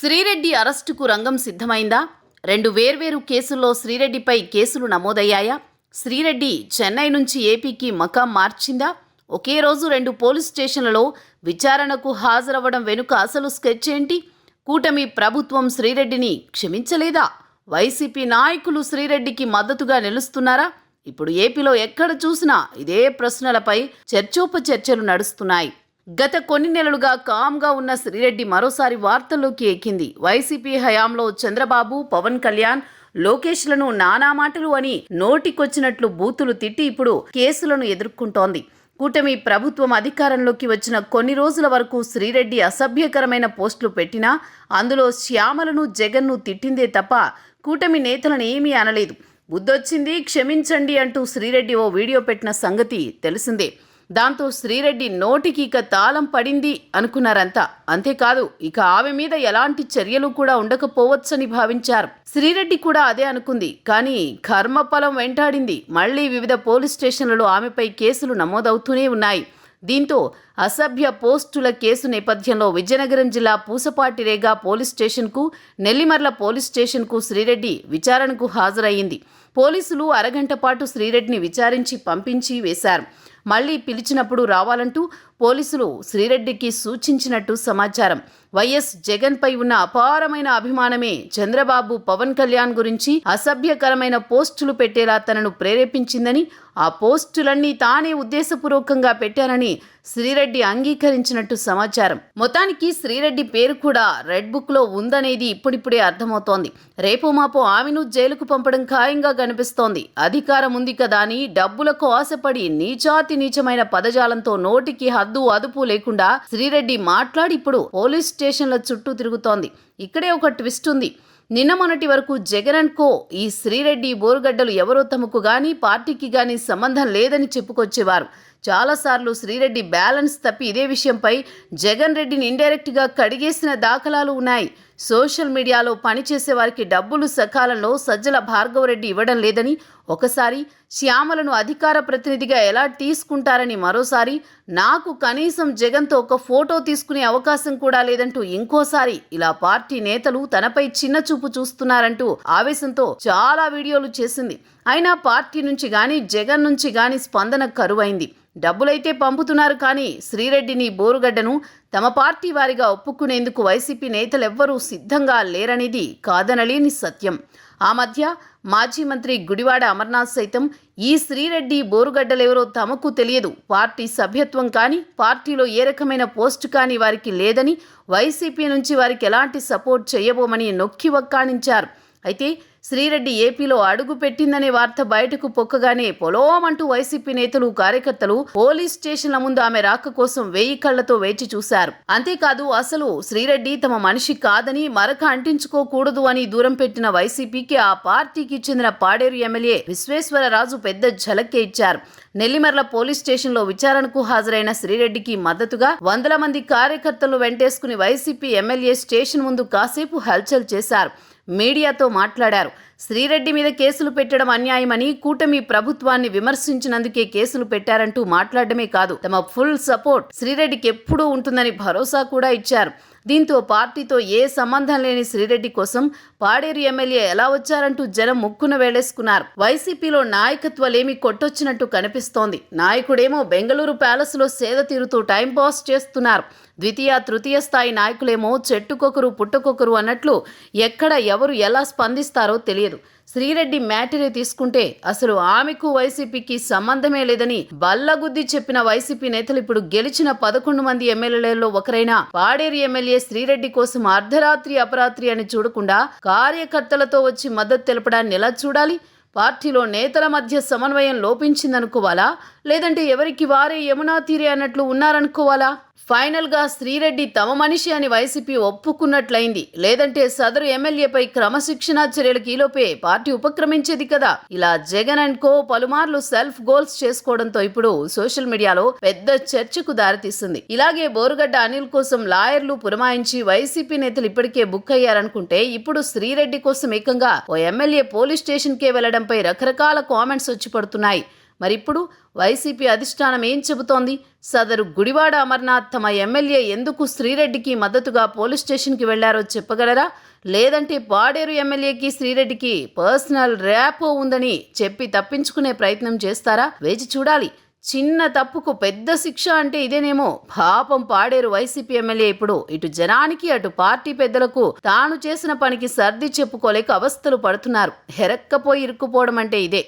శ్రీరెడ్డి అరెస్టుకు రంగం సిద్ధమైందా? రెండు వేర్వేరు కేసుల్లో శ్రీరెడ్డిపై కేసులు నమోదయ్యాయా? శ్రీరెడ్డి చెన్నై నుంచి ఏపీకి మకాం మార్చిందా? ఒకే రోజు రెండు పోలీస్ స్టేషన్లలో విచారణకు హాజరవ్వడం వెనుక అసలు స్కెచ్ ఏంటి? కూటమి ప్రభుత్వం శ్రీరెడ్డిని క్షమించలేదా? వైసీపీ నాయకులు శ్రీరెడ్డికి మద్దతుగా నిలుస్తున్నారా? ఇప్పుడు ఏపీలో ఎక్కడ చూసినా ఇదే ప్రశ్నలపై చర్చోపచర్చలు నడుస్తున్నాయి. గత కొన్ని నెలలుగా కామ్గా ఉన్న శ్రీరెడ్డి మరోసారి వార్తల్లోకి ఎక్కింది. వైసీపీ హయాంలో చంద్రబాబు, పవన్ కళ్యాణ్, లోకేష్లను నానా మాటలు అని నోటికొచ్చినట్లు బూతులు తిట్టి ఇప్పుడు కేసులను ఎదుర్కొంటోంది. కూటమి ప్రభుత్వం అధికారంలోకి వచ్చిన కొన్ని రోజుల వరకు శ్రీరెడ్డి అసభ్యకరమైన పోస్టులు పెట్టినా అందులో శ్యామలను, జగన్ను తిట్టిందే తప్ప కూటమి నేతలను ఏమీ అనలేదు. బుద్ధొచ్చింది, క్షమించండి అంటూ శ్రీరెడ్డి ఓ వీడియో పెట్టిన సంగతి తెలిసిందే. దాంతో శ్రీరెడ్డి నోటికి ఇక తాళం పడింది అనుకున్నారంతా. అంతేకాదు, ఇక ఆమె మీద ఎలాంటి చర్యలు కూడా ఉండకపోవచ్చని భావించారు. శ్రీరెడ్డి కూడా అదే అనుకుంది. కానీ కర్మఫలం వెంటాడింది. మళ్లీ వివిధ పోలీస్ స్టేషన్లలో ఆమెపై కేసులు నమోదవుతూనే ఉన్నాయి. దీంతో అసభ్య పోస్టుల కేసు నేపథ్యంలో విజయనగరం జిల్లా పూసపాటి రేగా పోలీస్ స్టేషన్కు, నెల్లిమర్ల పోలీస్ స్టేషన్కు శ్రీరెడ్డి విచారణకు హాజరయ్యింది. పోలీసులు అరగంట పాటు శ్రీరెడ్డిని విచారించి పంపించి వేశారు. మళ్లీ పిలిచినప్పుడు రావాలంటూ పోలీసులు శ్రీరెడ్డికి సూచించినట్టు సమాచారం. వైఎస్ జగన్పై ఉన్న అపారమైన అభిమానమే చంద్రబాబు, పవన్ కళ్యాణ్ గురించి అసభ్యకరమైన పోస్టులు పెట్టేలా తనను ప్రేరేపించిందని, ఆ పోస్టులన్నీ తానే ఉద్దేశపూర్వకంగా పెట్టానని శ్రీరెడ్డి అంగీకరించినట్టు సమాచారం. మొత్తానికి శ్రీరెడ్డి పేరు కూడా రెడ్ బుక్లో ఉందనేది ఇప్పుడిప్పుడే అర్థమవుతోంది. రేపో మాపో ఆమెను జైలుకు పంపడం ఖాయంగా కనిపిస్తోంది. అధికారం ఉంది కదా అని డబ్బులకు ఆశపడి నీచమైన పదజాలంతో నోటికి హద్దు అదుపు లేకుండా శ్రీరెడ్డి మాట్లాడి ఇప్పుడు పోలీస్ స్టేషన్ల చుట్టూ తిరుగుతోంది. ఇక్కడే ఒక ట్విస్ట్ ఉంది. నిన్న మొన్నటి వరకు జగన్ అండ్ కో ఈ శ్రీరెడ్డి బోరుగడ్డలు ఎవరో తమకు గానీ పార్టీకి గానీ సంబంధం లేదని చెప్పుకొచ్చేవారు. చాలాసార్లు శ్రీరెడ్డి బ్యాలెన్స్ తప్పి ఇదే విషయంపై జగన్ రెడ్డిని ఇండైరెక్ట్గా కడిగేసిన దాఖలాలు ఉన్నాయి. సోషల్ మీడియాలో పనిచేసే వారికి డబ్బులు సకాలంలో సజ్జల భార్గవరెడ్డి ఇవ్వడం లేదని, ఒకసారి శ్యామలను అధికార ప్రతినిధిగా ఎలా తీసుకుంటారని, మరోసారి నాకు కనీసం జగన్తో ఒక ఫోటో తీసుకునే అవకాశం కూడా లేదంటూ ఇంకోసారి ఇలా పార్టీ నేతలు తనపై చిన్న చూపు చూస్తున్నారంటూ ఆవేశంతో చాలా వీడియోలు చేసింది. అయినా పార్టీ నుంచి గానీ జగన్ నుంచి గానీ స్పందన కరువైంది. డబ్బులైతే పంపుతున్నారు కానీ శ్రీరెడ్డిని బోరుగడ్డను తమ పార్టీ వారిగా ఒప్పుకునేందుకు వైసీపీ నేతలెవ్వరూ సిద్ధంగా లేరనేది కాదనలేని సత్యం. ఆ మధ్య మాజీ మంత్రి గుడివాడ అమర్నాథ్ సైతం ఈ శ్రీరెడ్డి బోరుగడ్డలెవరో తమకు తెలియదు, పార్టీ సభ్యత్వం కానీ పార్టీలో ఏ రకమైన పోస్టు కానీ వారికి లేదని, వైసీపీ నుంచి వారికి ఎలాంటి సపోర్ట్ చేయబోమని నొక్కి వక్కాణించారు. అయితే శ్రీరెడ్డి ఏపీలో అడుగు పెట్టిందనే వార్త బయటకు పొక్కగానే పొలోమంటూ వైసీపీ నేతలు, కార్యకర్తలు పోలీస్ స్టేషన్ల ముందు ఆమె రాక కోసం 1000 కళ్లతో వేచి చూశారు. అంతేకాదు, అసలు శ్రీరెడ్డి తమ మనిషి కాదని, మరక అంటించుకోకూడదు అని దూరం పెట్టిన వైసీపీకి ఆ పార్టీకి చెందిన పాడేరు ఎమ్మెల్యే విశ్వేశ్వరరాజు పెద్ద ఝలక్కే ఇచ్చారు. నెల్లిమర్ల పోలీస్ స్టేషన్లో విచారణకు హాజరైన శ్రీరెడ్డికి మద్దతుగా 100 మంది కార్యకర్తలు వెంటేసుకుని వైసీపీ ఎమ్మెల్యే స్టేషన్ ముందు కాసేపు హల్చల్ చేశారు. మీడియాతో మాట్లాడారు. శ్రీరెడ్డి మీద కేసులు పెట్టడం అన్యాయమని, కూటమి ప్రభుత్వాన్ని విమర్శించినందుకే కేసులు పెట్టారంటూ మాట్లాడమే కాదు, తమ ఫుల్ సపోర్ట్ శ్రీరెడ్డికి ఎప్పుడూ ఉంటుందని భరోసా కూడా ఇచ్చారు. దీంతో పార్టీతో ఏ సంబంధం లేని శ్రీరెడ్డి కోసం పాడేరు ఎమ్మెల్యే ఎలా వచ్చారంటూ జనం ముక్కున వేలేసుకున్నారు. వైసీపీలో నాయకత్వాలేమి కొట్టొచ్చినట్టు కనిపిస్తోంది. నాయకుడేమో బెంగళూరు ప్యాలెస్లో సేద తీరుతూ టైంపాస్ చేస్తున్నారు. ద్వితీయ, తృతీయ స్థాయి నాయకులేమో చెట్టుకొకరు పుట్టకొకరు అన్నట్లు ఎక్కడ ఎవరు ఎలా స్పందిస్తారో తెలియదు. శ్రీరెడ్డి మ్యాటరే తీసుకుంటే అసలు ఆమెకు వైసీపీకి సంబంధమే లేదని బల్లగుద్ది చెప్పిన వైసీపీ నేతలు ఇప్పుడు గెలిచిన 11 మంది ఎమ్మెల్యేలలో ఒకరైన పాడేరు ఎమ్మెల్యే శ్రీరెడ్డి కోసం అర్ధరాత్రి అపరాత్రి అని చూడకుండా కార్యకర్తలతో వచ్చి మద్దతు తెలపడాన్ని ఎలా చూడాలి? పార్టీలో నేతల మధ్య సమన్వయం లోపించిందనుకోవాలా? లేదంటే ఎవరికి వారే యమునా తీరే అన్నట్లు ఉన్నారనుకోవాలా? ఫైనల్గా శ్రీరెడ్డి తమ మనిషి అని వైసీపీ ఒప్పుకున్నట్లయింది. లేదంటే సదరు ఎమ్మెల్యేపై క్రమశిక్షణా చర్యలకు ఈలోపే పార్టీ ఉపక్రమించేది కదా. ఇలా జగన్ అండ్ కో పలుమార్లు సెల్ఫ్ గోల్స్ చేసుకోవడంతో ఇప్పుడు సోషల్ మీడియాలో పెద్ద చర్చకు దారితీస్తుంది. ఇలాగే బోరుగడ్డ అనిల్ కోసం లాయర్లు పురమాయించి వైసీపీ నేతలు ఇప్పటికే బుక్ అయ్యారనుకుంటే, ఇప్పుడు శ్రీరెడ్డి కోసం ఏకంగా ఓ ఎమ్మెల్యే పోలీస్ స్టేషన్కే వెళ్లడంపై రకరకాల కామెంట్స్ వచ్చి పడుతున్నాయి. మరిప్పుడు వైసీపీ అధిష్టానం ఏం చెబుతోంది? సదరు గుడివాడ అమర్నాథ్ తమ ఎమ్మెల్యే ఎందుకు శ్రీరెడ్డికి మద్దతుగా పోలీస్ స్టేషన్కి వెళ్లారో చెప్పగలరా? లేదంటే పాడేరు ఎమ్మెల్యేకి శ్రీరెడ్డికి పర్సనల్ ర్యాపో ఉందని చెప్పి తప్పించుకునే ప్రయత్నం చేస్తారా? వేచి చూడాలి. చిన్న తప్పుకు పెద్ద శిక్ష అంటే ఇదేనేమో. పాపం పాడేరు వైసీపీ ఎమ్మెల్యే ఇప్పుడు ఇటు జనానికి అటు పార్టీ పెద్దలకు తాను చేసిన పనికి సర్ది చెప్పుకోలేక అవస్థలు పడుతున్నారు. హెరక్కపోయి ఇరుక్కుపోవడం అంటే ఇదే.